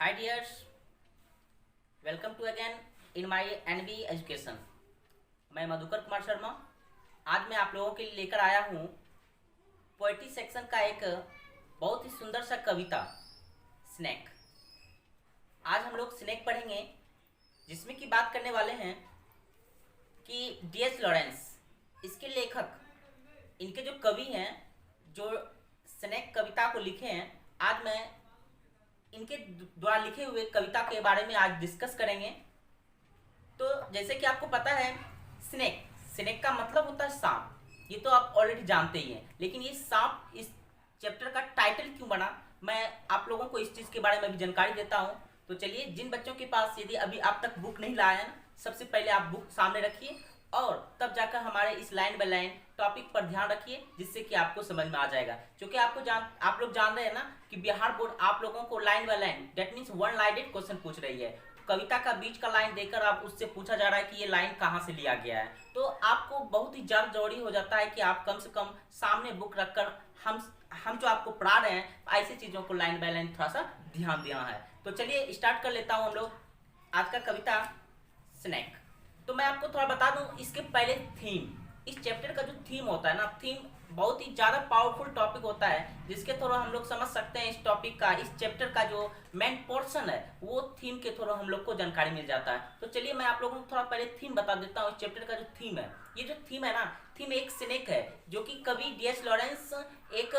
Hi dears, welcome to again in my NB education. मैं मधुकर कुमार शर्मा आज मैं आप लोगों के लिए लेकर आया हूँ पोएट्री सेक्शन का एक बहुत ही सुंदर सा कविता स्नेक। आज हम लोग स्नेक पढ़ेंगे जिसमें की बात करने वाले हैं कि D.H. लॉरेंस इसके लेखक, इनके जो कवि हैं जो स्नेक कविता को लिखे हैं, आज मैं इनके द्वारा लिखे हुए कविता के बारे में आज डिस्कस करेंगे। तो जैसे कि आपको पता है स्नेक स्नेक का मतलब होता है सांप, ये तो आप ऑलरेडी जानते ही हैं। लेकिन ये सांप इस चैप्टर का टाइटल क्यों बना, मैं आप लोगों को इस चीज़ के बारे में भी जानकारी देता हूँ। तो चलिए, जिन बच्चों के पास यदि अभी आप तक बुक नहीं लाया है ना, सबसे पहले आप बुक सामने रखिए और तब जाकर हमारे इस लाइन बाय लाइन टॉपिक पर ध्यान रखिए, जिससे कि आपको समझ में आ जाएगा। क्योंकि आप लोग जान रहे हैं ना कि बिहार बोर्ड आप लोगों को line by line, that means one lined question पूछ रही है। कविता का बीच का लाइन देकर आप उससे पूछा जा रहा है कि ये लाइन कहाँ से लिया गया है। तो आपको बहुत ही ज़्यादा जरूरी हो जाता है कि आप कम से कम सामने बुक रखकर हम जो आपको पढ़ा रहे हैं ऐसी चीज़ों को लाइन बाय लाइन थोड़ा सा ध्यान देना है। तो चलिए स्टार्ट कर लेता हूँ हम लोग आज का कविता स्नेक। तो मैं आपको थोड़ा बता दूं इसके पहले थीम, इस चैप्टर का जो थीम होता है ना, थीम बहुत ही ज़्यादा पावरफुल टॉपिक होता है, जिसके थ्रू हम लोग समझ सकते हैं इस टॉपिक का, इस चैप्टर का जो मेन पोर्शन है वो थीम के थ्रू हम लोग को जानकारी मिल जाता है। तो चलिए मैं आप लोगों को थोड़ा पहले थीम बता देता हूँ। इस चैप्टर का जो थीम है, ये जो थीम है ना, थीम एक स्नेक है जो कि कवि D.H. लॉरेंस एक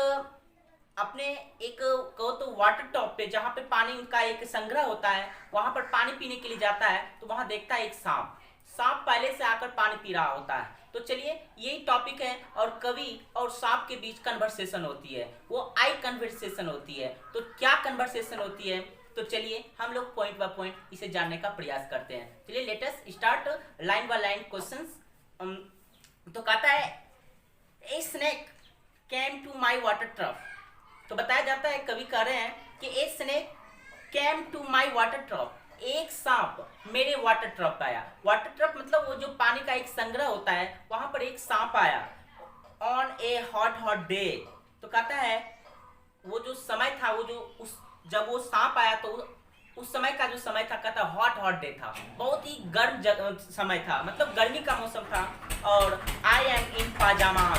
अपने एक कहो तो वाटर टॉप पे, जहाँ पे पानी का एक संग्रह होता है, वहाँ पर पानी पीने के लिए जाता है। तो वहाँ देखता है एक सांप पहले से आकर पानी पी रहा होता है। तो चलिए यही टॉपिक है और कवि और सांप के बीच कन्वर्सेशन होती है, वो आई कन्वर्सेशन होती है। तो क्या कन्वर्सेशन होती है, तो चलिए हम लोग पॉइंट बाय पॉइंट इसे जानने का प्रयास करते हैं। चलिए let us start line by line questions. तो कहता है a snake came to my water trough. तो बताया जाता है, कवि कह रहे हैं कि a snake came to my water trough, एक सांप मेरे वाटर ट्रफ आया। वाटर ट्रफ मतलब वो जो पानी का एक संग्रह होता है, वहां पर एक सांप आया ऑन ए हॉट डे। तो कहता है वो जो समय था, वो जो जब वो सांप आया तो उस समय का जो समय था, कहता हॉट डे था, बहुत ही गर्म समय था, मतलब गर्मी का मौसम था। और आई एम इन पाजामा।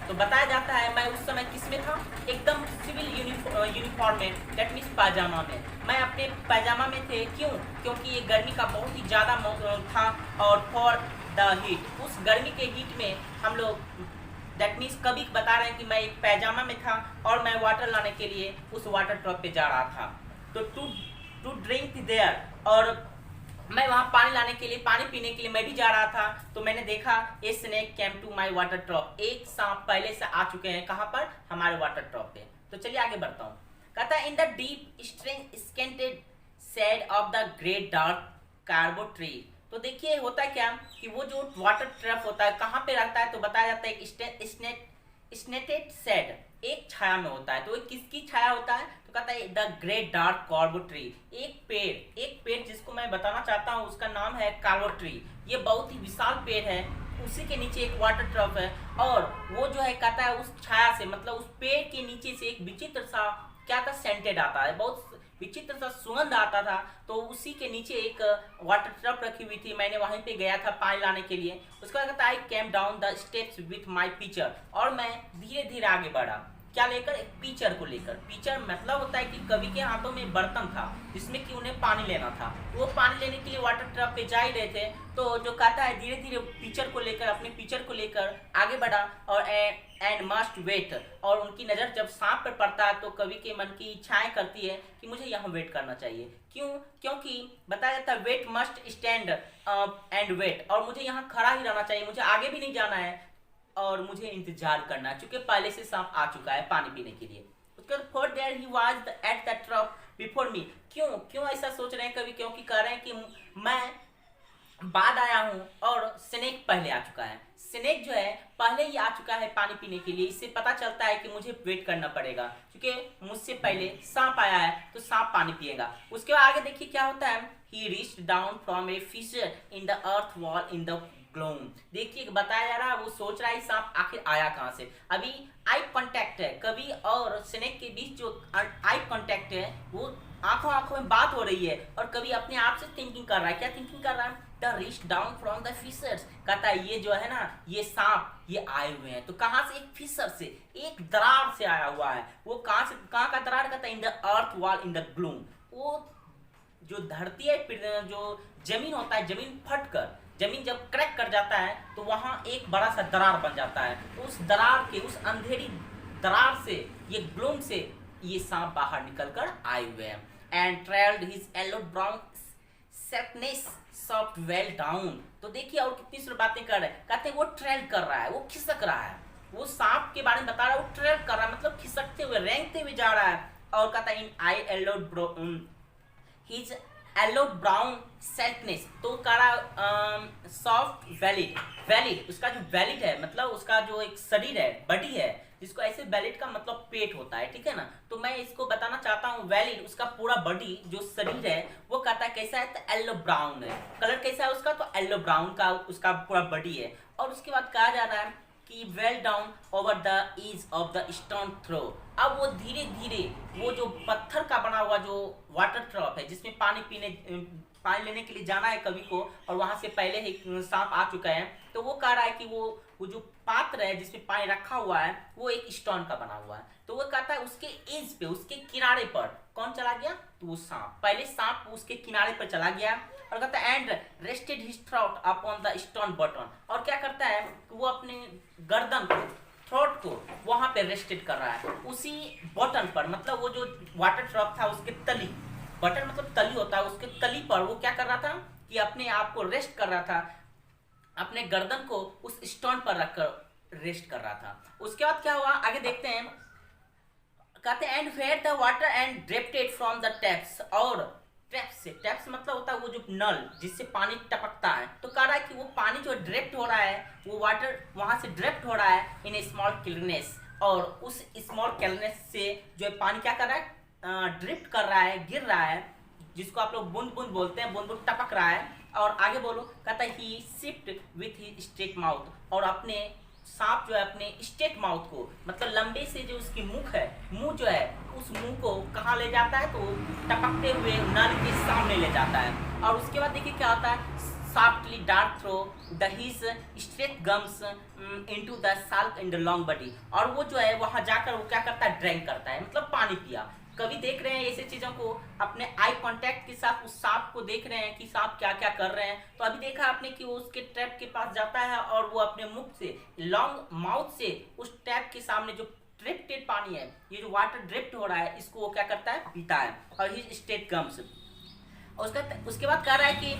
तो बताया जाता है मैं उस समय किस में था, एकदम सिविल यूनिफॉर्म में, दैट मीन्स पाजामा में। मैं अपने पाजामा में थे, क्यों? क्योंकि ये गर्मी का बहुत ही ज़्यादा था। और फॉर द हीट, उस गर्मी के हीट में हम लोग, दैट मीन्स कभी बता रहे हैं कि मैं एक पैजामा में था और मैं वाटर लाने के लिए उस वाटर ट्रफ पे जा रहा था। तो टू ड्रिंक देयर, और मैं वहाँ पानी लाने के लिए, पानी पीने के लिए मैं भी जा रहा था। तो मैंने देखा a snake came to my water trough, एक सांप पहले से आ चुके हैं, कहाँ पर? हमारे वाटर ट्रफ पे। तो चलिए आगे बढ़ता हूँ। कहता है in the deep strange scented shade of the great dark carob tree. तो देखिए होता है क्या कि वो जो वाटर ट्रफ होता है कहाँ पे रहता है, तो बताया जाता है स्नेटेड शेड, एक छाया में होता है। तो किसकी छाया होता है, तो कहता है the great dark carob tree, एक पेड़ जिसको मैं बताना चाहता हूँ उसका नाम है कार्बो ट्री। ये बहुत ही विशाल पेड़ है, उसी के नीचे एक वाटर ट्रफ है। और वो जो है कहता है उस छाया से, मतलब उस पेड़ के नीचे से एक विचित्र सा क्या था, सेंटेड आता है, बहुत विचित्र सा सुगंध आता था। तो उसी के नीचे एक वाटर ट्रफ रखी हुई थी, मैंने वहीं पे गया था पानी लाने के लिए। उसका कहता है I came down the steps with my pitcher, और मैं धीरे धीरे आगे बढ़ा, क्या लेकर? एक पिचर को लेकर। पिचर मतलब होता है कि कवि के हाथों में बर्तन था जिसमें कि उन्हें पानी लेना था। वो पानी लेने के लिए वाटर ट्रफ पे जा ही रहे थे। तो जो कहता है धीरे धीरे पिचर को लेकर, अपने पिचर को लेकर आगे बढ़ा और एंड मस्ट वेट। और उनकी नज़र जब सांप पर पड़ता है तो कवि के मन की इच्छाएं करती है कि मुझे यहाँ वेट करना चाहिए। क्यों? क्योंकि बताया जाता है wait must stand and wait, और मुझे यहाँ खड़ा ही रहना चाहिए, मुझे आगे भी नहीं जाना है और मुझे इंतजार करना, क्योंकि पहले से सांप आ चुका है पानी पीने के लिए। उसके बाद for there he was at the trough before me. क्यों ऐसा सोच रहे हैं कवि? क्योंकि कह रहे हैं कि मैं बाद आया हूँ और स्नेक पहले आ चुका है। स्नेक जो है पहले ही आ चुका है पानी पीने के लिए, इससे पता चलता है कि मुझे वेट करना पड़ेगा, क्योंकि मुझसे पहले सांप आया है तो सांप पानी पिएगा। उसके बाद आगे देखिए क्या होता है, he reached down from a fissure in the earth wall in the gloom. देखिए बताया जा रहा है, वो सोच रहा है सांप आखिर आया कहाँ से। अभी आई कांटेक्ट है, कवि और स्नेक के बीच जो आई कांटेक्ट है वो आंखों आंखों में बात हो रही है, और कवि अपने आप से थिंकिंग कर रहा है। क्या थिंकिंग कर रहा है? The reach down from the fissures, कहता है ये जो है ना, ये सांप ये आए हुए हैं। तो कहाँ से? एक फिशर से, एक दरार से आया हुआ है। वो कहाँ से, कहाँ का दरार? कहता है in the earth wall in the gloom. वो जो धरती है, जो जमीन होता है, जमीन फट कर, जमीन जब क्रैक कर जाता है तो वहां एक बड़ा सा दरार बन जाता है। तो उस दरार के, उस अंधेरी दरार से, ये ग्लूम से ये सांप बाहर निकल कर आए हुए हैं। And trailed his yellow brown slackness soft well down. तो देखिए और कितनी सारी बातें कर रहे हैं। कहते हैं वो ट्रेल कर रहा है, वो खिसक रहा है। वो सांप के बारे में बता रहा है, वो ट्रेल कर रहा है मतलब खिसकते हुए, रेंगते हुए जा रहा है। और कहता है इन आई येलो हिज येलो ब्राउन सेल्टनेस, तो कह सॉफ्ट वैलिड। वैलिड उसका जो वैलिड है, मतलब उसका जो एक शरीर है, बॉडी है, जिसको ऐसे वैलिड का मतलब पेट होता है, ठीक है ना। तो मैं इसको बताना चाहता हूँ, वैलिड उसका पूरा बॉडी जो शरीर है वो कहता है कैसा है? तो येलो ब्राउन है। कलर कैसा है उसका? तो येलो ब्राउन का उसका पूरा बॉडी है। और उसके बाद कहा जा रहा है कि well down over the edge of the stone trough. अब वो धीरे धीरे वो जो पत्थर का बना हुआ जो वाटर ट्रॉप है, जिसमें पानी लेने के लिए जाना है कवि को, और वहां से पहले ही सांप आ चुका है। तो वो कह रहा है कि वो जो पात्र है जिसमें पानी रखा हुआ है वो एक स्टोन का बना हुआ है। तो वो कहता है उसके एज पे, उसके किनारे पर कौन चला गया? तो वो सांप, पहले सांप उसके किनारे पर चला गया। और कहता है and rested his throat upon the stone button. और क्या करता है? वो अपने गर्दन को, थ्रोट को वहां पे रेस्टेड कर रहा है, उसी बटन पर, मतलब वो जो वाटर ट्रॉप था उसके तली, बटन मतलब तली होता है, उसके तली पर वो क्या कर रहा था कि अपने आप को रेस्ट कर रहा था, अपने गर्दन को उस स्टोन पर रखकर रेस्ट कर रहा था। उसके बाद क्या हुआ आगे देखते हैं। कहते हैं and where the water and drifted from the taps. और टैप्स से, टैप्स मतलब होता है वो जो नल जिससे पानी टपकता है। तो कह रहा है कि वो पानी जो ड्रिफ्ट हो रहा है, वो वाटर वहां से ड्रिफ्ट हो रहा है इन ए स्मॉल क्लियरनेस। और उस स्मॉल क्लियरनेस से जो पानी क्या कर रहा है? ड्रिफ्ट कर रहा है, गिर रहा है, जिसको आप लोग बूंद बूंद बोलते हैं, बूंद बूंद टपक रहा है। और आगे बोलो, कहता है he sipped with he straight mouth. और अपने सांप जो है अपने स्ट्रेट माउथ को, मतलब लंबे से जो उसकी मुख है, मुंह जो है, उस मुंह को कहाँ ले जाता है? तो टपकते हुए नल के सामने ले जाता है। और उसके बाद देखिए क्या होता है। Softly drank through the his straight gums into the slack in the long body. और वो जो है वहां जाकर वो क्या करता है? ड्रिंक करता है, मतलब पानी पिया। कभी देख रहे हैं ऐसे चीजों को, अपने आई कांटेक्ट के साथ उस सांप को देख रहे हैं कि सांप क्या क्या कर रहे हैं। तो अभी देखा आपने कि वो उसके ट्रैप के पास जाता है और वो अपने मुख से, लॉन्ग माउथ से उस ट्रैप के सामने जो ड्रिफ्टेड पानी है, ये जो वाटर ड्रिफ्ट हो रहा है, इसको वो क्या करता है? पीता है। और ही स्टेट गम्स। उसके बाद कह रहा है कि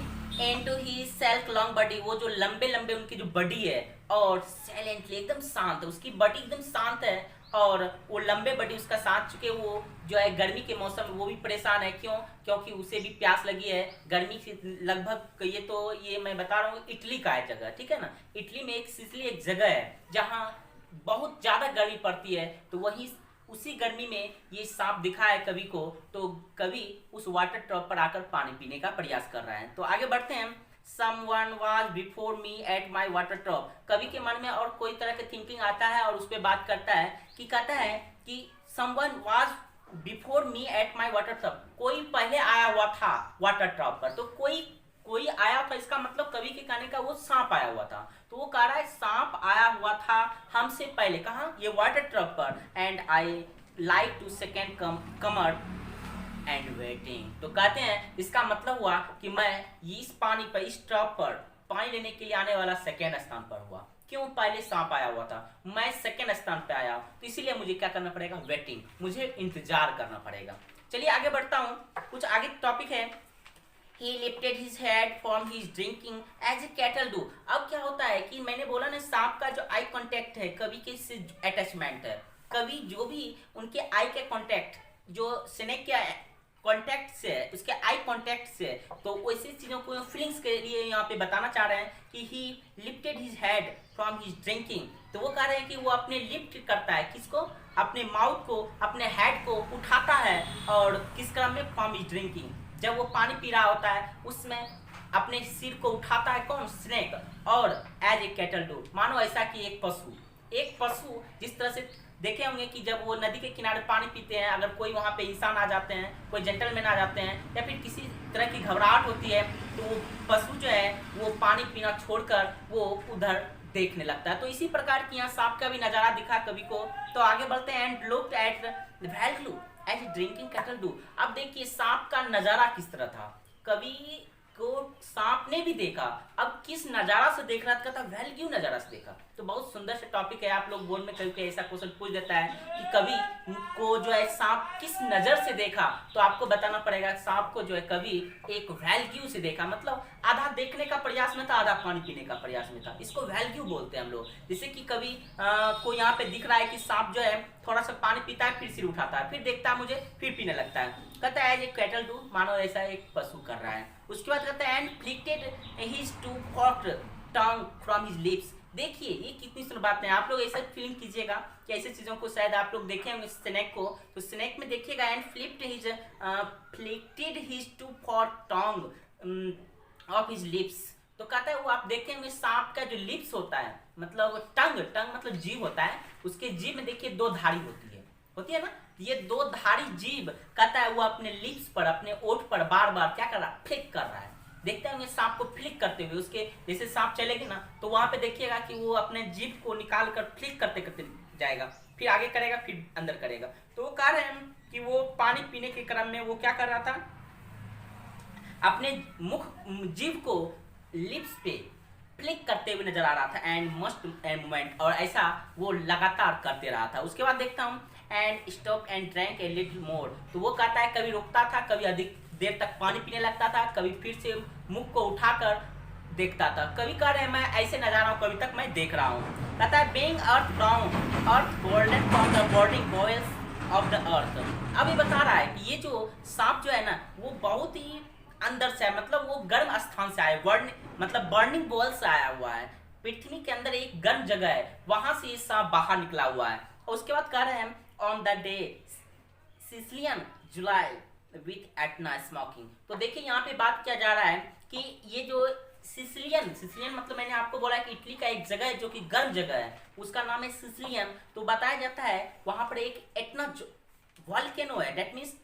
and he self long body, वो जो लंबे लंबे उनकी जो बॉडी है, और साइलेंटली एकदम शांत है, उसकी बॉडी एकदम शांत है। और वो लंबे बॉडी उसका साथ, चुके वो जो है गर्मी के मौसम में वो भी परेशान है। क्यों? क्योंकि उसे भी प्यास लगी है गर्मी से। लगभग ये मैं बता रहा हूँ इटली का है जगह, ठीक है ना। इटली में एक सिसिली एक जगह है जहाँ बहुत ज्यादा गर्मी पड़ती है। तो वही उसी गर्मी में ये सांप दिखा है कवि को। तो कवि उस वाटर ट्रॉप पर आकर पानी पीने का प्रयास कर रहा है। तो आगे बढ़ते हैं। Someone was before me at my water drop। कवि के मन में और कोई तरह के थिंकिंग आता है और उस पर बात करता है कि कहता है कि someone was before me at my water drop, कोई पहले आया हुआ था वाटर ट्रॉप पर। तो कोई आया था, इसका मतलब कवि के कहने का वो सांप आया हुआ था। तो वो कह रहा है सांप आया हुआ था हमसे पहले, कहाँ? ये वाटर ट्रॉप पर। And I like to second comer and waiting. तो कहते हैं इसका मतलब हुआ कि मैं इस पानी पर, इस ट्रॉप पर पानी लेने के लिए आने वाला सेकेंड स्थान पर हुआ। क्यों? पहले सांप आया हुआ था, मैं सेकेंड स्थान पे आया, तो इसीलिए मुझे क्या करना पड़ेगा? वेटिंग, मुझे इंतजार करना पड़ेगा। चलिए आगे बढ़ता हूँ। कुछ आगे टॉपिक है। He lifted his head from his drinking as a cattle do। अब क्या होता है कि मैंने बोला ना, सांप का जो आई कांटेक्ट है कवि के से अटैचमेंट है। कवि जो भी उनके आई के कांटेक्ट, जो स्नेक के कांटेक्ट से, उसके आई कांटेक्ट से, तो वैसी चीजों को फीलिंग्स के लिए यहाँ पे बताना चाह रहे हैं कि ही lifted his head from his drinking. तो वो कह रहे हैं कि वो अपने लिफ्ट करता है, किसको? अपने माउथ को, अपने हेड को उठाता है। और किस क्रम में? फ्रॉम हिज ड्रिंकिंग, जब वो पानी पी रहा होता है उसमें अपने सिर को उठाता है कौन? स्नेक। और एज ए कैटल डू, मानो ऐसा कि एक पशु जिस तरह से देखे होंगे कि जब वो नदी के किनारे पानी पीते हैं, अगर कोई वहाँ पे इंसान आ जाते हैं, कोई जेंटलमैन आ जाते हैं, या फिर किसी तरह की घबराहट होती है, तो वो पशु जो है वो पानी पीना छोड़कर वो उधर देखने लगता है। तो इसी प्रकार की यहाँ सांप का भी नजारा दिखा कवि को। तो आगे बढ़ते हैं। And looked at the vaguely as drinking cattle do. अब देखिए सांप का नजारा किस तरह था। कवि को सांप ने भी देखा, अब किस नजारा से देख रहा था? कहता वैल्यू नजारा से देखा। तो बहुत सुंदर से टॉपिक है। आप लोग बोर्ड में कभी ऐसा क्वेश्चन पूछ देता है कि कवि को जो है सांप किस नजर से देखा, तो आपको बताना पड़ेगा सांप को जो है कवि एक वैल्यू से देखा। मतलब आधा देखने का प्रयास में था, आधा पानी पीने का प्रयास में था। इसको वैल्यू बोलते हैं हम लोग। जैसे कि कवि को यहाँ पे दिख रहा है कि सांप जो है थोड़ा सा पानी पीता है, फिर सिर उठाता है, फिर देखता है मुझे, फिर पीने लगता है। कहता है एज ए कैटल डू, मानो ऐसा एक पशु कर रहा है। उसके बाद कहता है and flicked his two forked tongue from his lips. देखिए ये कितनी सुंदर बात है। आप लोग ऐसा फीलिंग कीजिएगा कि ऐसे चीजों को शायद आप लोग देखे होंगे स्नेक को, तो स्नेक में देखिएगा and flicked his two forked tongue off his lips. तो कहता है वो आप देखे होंगे सांप का जो लिप्स होता है, मतलब टंग मतलब जीभ होता है, उसके जीभ में देखिए दो धारी होती है ना। ये दो धारी जीभ कहता है वो अपने लिप्स पर, अपने ओठ पर बार बार क्या कर रहा है? फ्लिक कर रहा है। देखते होंगे सांप को फ्लिक करते हुए, उसके जैसे सांप चलेगी ना तो वहां पे देखिएगा कि वो अपने जीभ को निकाल कर फ्लिक करते करते जाएगा, फिर आगे करेगा, फिर अंदर करेगा। तो वो कह रहे हैं कि वो पानी पीने के क्रम में वो क्या कर रहा था? अपने मुख जीभ को लिप्स पे फ्लिक करते हुए नजर आ रहा था। एंड मस्ट एंड मूवमेंट, और ऐसा वो लगातार करते रहा था। उसके बाद देखता हूँ and stop and drank a little more. तो वो कहता है कभी रुकता था, कभी अधिक देर तक पानी पीने लगता था, कभी फिर से मुख को उठाकर देखता था। कभी कह रहे हैं मैं ऐसे नजारा कभी तक मैं देख रहा हूँ। कहता है being earth from earth golden from the burning bowels of the earth. अब ये बता रहा है कि ये जो सांप जो है ना वो बहुत ही अंदर से है, मतलब वो गर्म स्थान से आया, मतलब बर्निंग बॉल से आया हुआ है। पृथ्वी के अंदर एक गर्म जगह है, वहां से ये सांप बाहर निकला हुआ है। और उसके बाद कह रहे हैं on the day Sicilian July with Etna smoking. तो देखिए यहाँ पे बात किया जा रहा है कि ये जो सिसिलियन मतलब मैंने आपको बोला कि इटली का एक जगह है जो कि गर्म जगह है, उसका नाम है सिसिलियन। तो बताया जाता है वहां पर एक एटना वॉल्केनो है, दैट मीन्स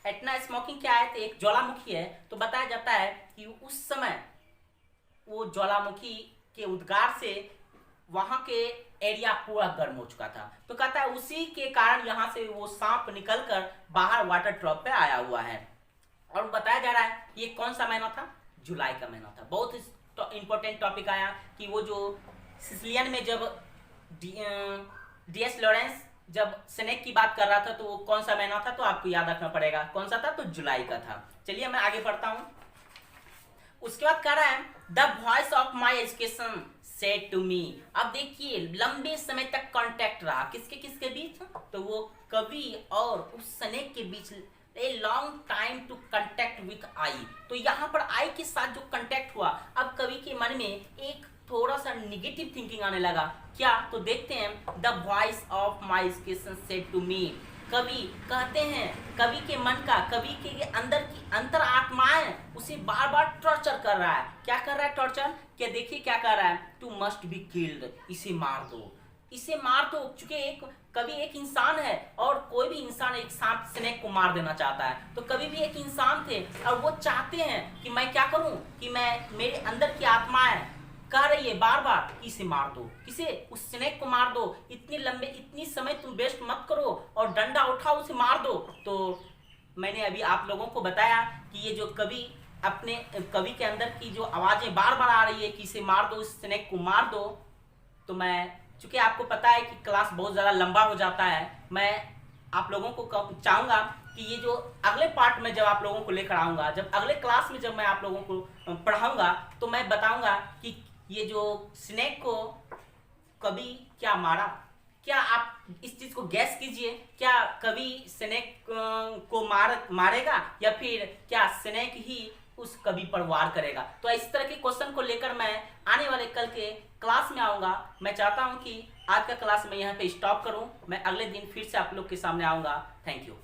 एटना स्मोकिंग क्या है? तो एक ज्वालामुखी है। तो बताया जाता है कि उस समय वो ज्वालामुखी के उद्गार से वहां के एरिया पूरा गर्म हो चुका था। तो कहता है उसी के कारण यहाँ से वो सांप निकलकर बाहर वाटर ट्रॉप पे आया हुआ है। और बताया जा रहा है ये कौन सा महीना था? जुलाई का महीना था। बहुत इंपॉर्टेंट टॉपिक आया कि वो जो सिसिलियन में जब DS लॉरेंस जब स्नेक की बात कर रहा था तो वो कौन सा महीना था? तो आपको याद रखना पड़ेगा कौन सा था, तो जुलाई का था। चलिए मैं आगे बढ़ता हूं। उसके बाद कह रहा है the voice of my education said to me. अब देखिए लंबे समय तक कांटेक्ट रहा, किसके किसके बीच? तो वो कवि और उस स्नेक के बीच a long time to contact with eye. तो यहाँ पर आई के साथ जो कंटेक्ट हुआ, अब कवि के मन में एक थोड़ा सा निगेटिव थिंकिंग आने लगा। क्या? तो देखते हैं the voice of my education said to me. कवि कहते हैं कवि के मन का, कवि के अंदर की अंतर आत्माएं उसे बार बार टॉर्चर कर रहा है। क्या कर रहा है टॉर्चर? क्या देखिए क्या कर रहा है, टू मस्ट बी किल्ड, इसे मार दो, इसे मार दो। चूंकि एक कवि एक इंसान है और कोई भी इंसान एक सांप स्नेक को मार देना चाहता है, तो कवि भी एक इंसान थे और वो चाहते हैं कि मैं क्या करूं, कि मैं मेरे अंदर की आत्माएं कह रही है बार बार कि इसे मार दो, किसे? उस स्नेक को मार दो, इतनी समय तुम वेस्ट मत करो और डंडा उठाओ उसे मार दो। तो मैंने अभी आप लोगों को बताया कि ये जो कवि अपने कवि के अंदर की जो आवाजें बार बार आ रही है कि इसे मार दो, इस स्नेक को मार दो। तो मैं चूंकि आपको पता है कि क्लास बहुत ज़्यादा लंबा हो जाता है, मैं आप लोगों को चाहूँगा कि ये जो अगले पार्ट में जब आप लोगों को लेकर आऊँगा, जब अगले क्लास में जब मैं आप लोगों को पढ़ाऊँगा, तो मैं बताऊँगा कि ये जो स्नेक को कवि क्या मारा। क्या आप इस चीज को गैस कीजिए, क्या कवि स्नेक को मारेगा या फिर क्या स्नेक ही उस कवि पर वार करेगा? तो इस तरह के क्वेश्चन को लेकर मैं आने वाले कल के क्लास में आऊंगा। मैं चाहता हूं कि आज का क्लास मैं यहाँ पे स्टॉप करूं, मैं अगले दिन फिर से आप लोग के सामने आऊंगा। Thank you.